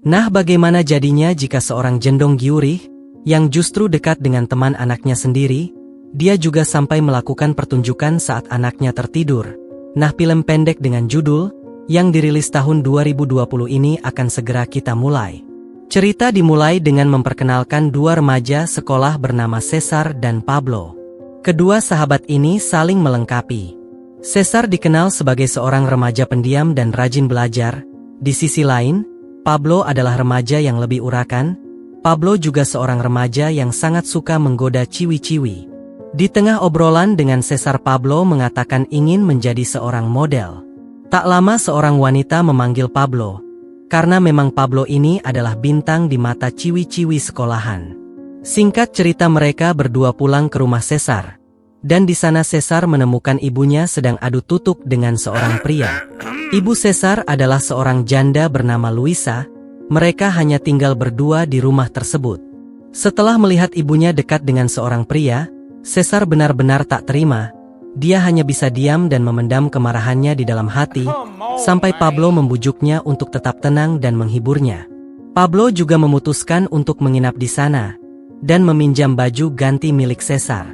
Nah, bagaimana jadinya jika seorang jendong Gyurih, yang justru dekat dengan teman anaknya sendiri, dia juga sampai melakukan pertunjukan saat anaknya tertidur. Nah, film pendek dengan judul, yang dirilis tahun 2020 ini akan segera kita mulai. Cerita dimulai dengan memperkenalkan dua remaja sekolah bernama Cesar dan Pablo. Kedua sahabat ini saling melengkapi. Cesar dikenal sebagai seorang remaja pendiam dan rajin belajar. Di sisi lain, Pablo adalah remaja yang lebih urakan. Pablo juga seorang remaja yang sangat suka menggoda ciwi-ciwi. Di tengah obrolan dengan Cesar, Pablo mengatakan ingin menjadi seorang model. Tak lama seorang wanita memanggil Pablo, karena memang Pablo ini adalah bintang di mata ciwi-ciwi sekolahan. Singkat cerita, mereka berdua pulang ke rumah Cesar. Dan di sana Cesar menemukan ibunya sedang adu tutuk dengan seorang pria. Ibu Cesar adalah seorang janda bernama Luisa. Mereka hanya tinggal berdua di rumah tersebut. Setelah melihat ibunya dekat dengan seorang pria, Cesar benar-benar tak terima. Dia hanya bisa diam dan memendam kemarahannya di dalam hati, sampai Pablo membujuknya untuk tetap tenang dan menghiburnya. Pablo juga memutuskan untuk menginap di sana, dan meminjam baju ganti milik Cesar.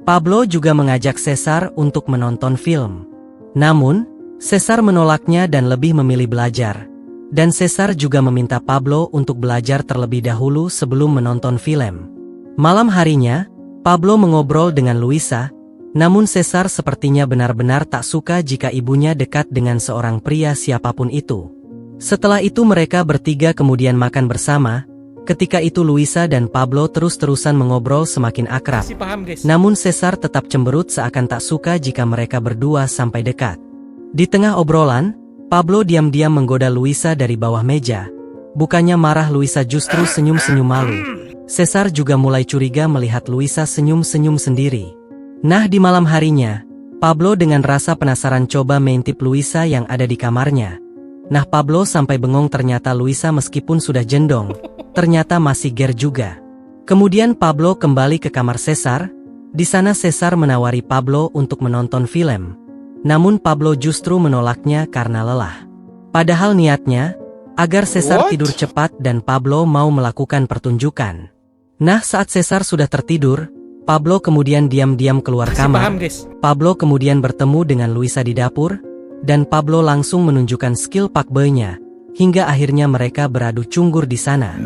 Pablo juga mengajak Cesar untuk menonton film. Namun, Cesar menolaknya dan lebih memilih belajar. Dan Cesar juga meminta Pablo untuk belajar terlebih dahulu sebelum menonton film. Malam harinya, Pablo mengobrol dengan Luisa, namun Cesar sepertinya benar-benar tak suka jika ibunya dekat dengan seorang pria siapapun itu. Setelah itu mereka bertiga kemudian makan bersama. Ketika itu Luisa dan Pablo terus-terusan mengobrol semakin akrab. Namun Cesar tetap cemberut seakan tak suka jika mereka berdua sampai dekat. Di tengah obrolan, Pablo diam-diam menggoda Luisa dari bawah meja. Bukannya marah, Luisa justru senyum-senyum malu. Cesar juga mulai curiga melihat Luisa senyum-senyum sendiri. Nah, di malam harinya, Pablo dengan rasa penasaran coba mengintip Luisa yang ada di kamarnya. Nah, Pablo sampai bengong, ternyata Luisa meskipun sudah jendong, ternyata masih ger juga. Kemudian Pablo kembali ke kamar Cesar. Di sana Cesar menawari Pablo untuk menonton film. Namun Pablo justru menolaknya karena lelah. Padahal niatnya, agar Cesar tidur cepat dan Pablo mau melakukan pertunjukan. Nah, saat Cesar sudah tertidur, Pablo kemudian diam-diam keluar kamar. Pablo kemudian bertemu dengan Luisa di dapur, dan Pablo langsung menunjukkan skill pakboynya, hingga akhirnya mereka beradu cunggur di sana.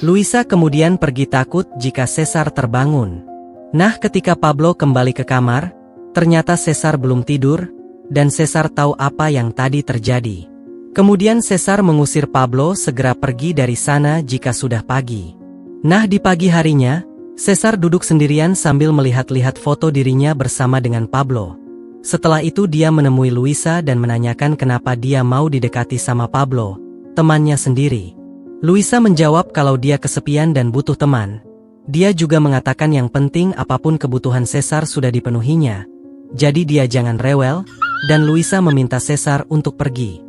Luisa kemudian pergi takut jika Cesar terbangun. Nah, ketika Pablo kembali ke kamar, ternyata Cesar belum tidur, dan Cesar tahu apa yang tadi terjadi. Kemudian Cesar mengusir Pablo segera pergi dari sana jika sudah pagi. Nah, di pagi harinya, Cesar duduk sendirian sambil melihat-lihat foto dirinya bersama dengan Pablo. Setelah itu dia menemui Luisa dan menanyakan kenapa dia mau didekati sama Pablo, temannya sendiri. Luisa menjawab kalau dia kesepian dan butuh teman. Dia juga mengatakan yang penting apapun kebutuhan Cesar sudah dipenuhinya. Jadi dia jangan rewel, dan Luisa meminta Cesar untuk pergi.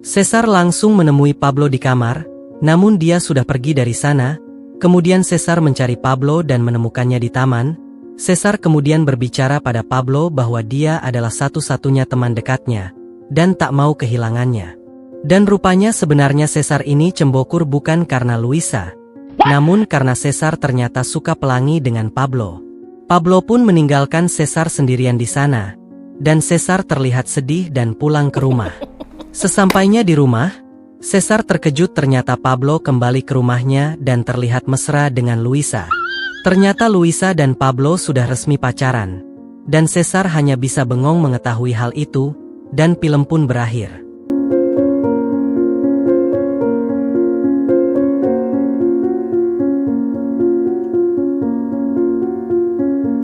Cesar langsung menemui Pablo di kamar, namun dia sudah pergi dari sana. Kemudian Cesar mencari Pablo dan menemukannya di taman. Cesar kemudian berbicara pada Pablo bahwa dia adalah satu-satunya teman dekatnya, dan tak mau kehilangannya. Dan rupanya sebenarnya Cesar ini cembokur bukan karena Luisa, namun karena Cesar ternyata suka pelangi dengan Pablo. Pablo pun meninggalkan Cesar sendirian di sana, dan Cesar terlihat sedih dan pulang ke rumah. Sesampainya di rumah, Cesar terkejut ternyata Pablo kembali ke rumahnya dan terlihat mesra dengan Luisa. Ternyata Luisa dan Pablo sudah resmi pacaran, dan Cesar hanya bisa bengong mengetahui hal itu, dan film pun berakhir.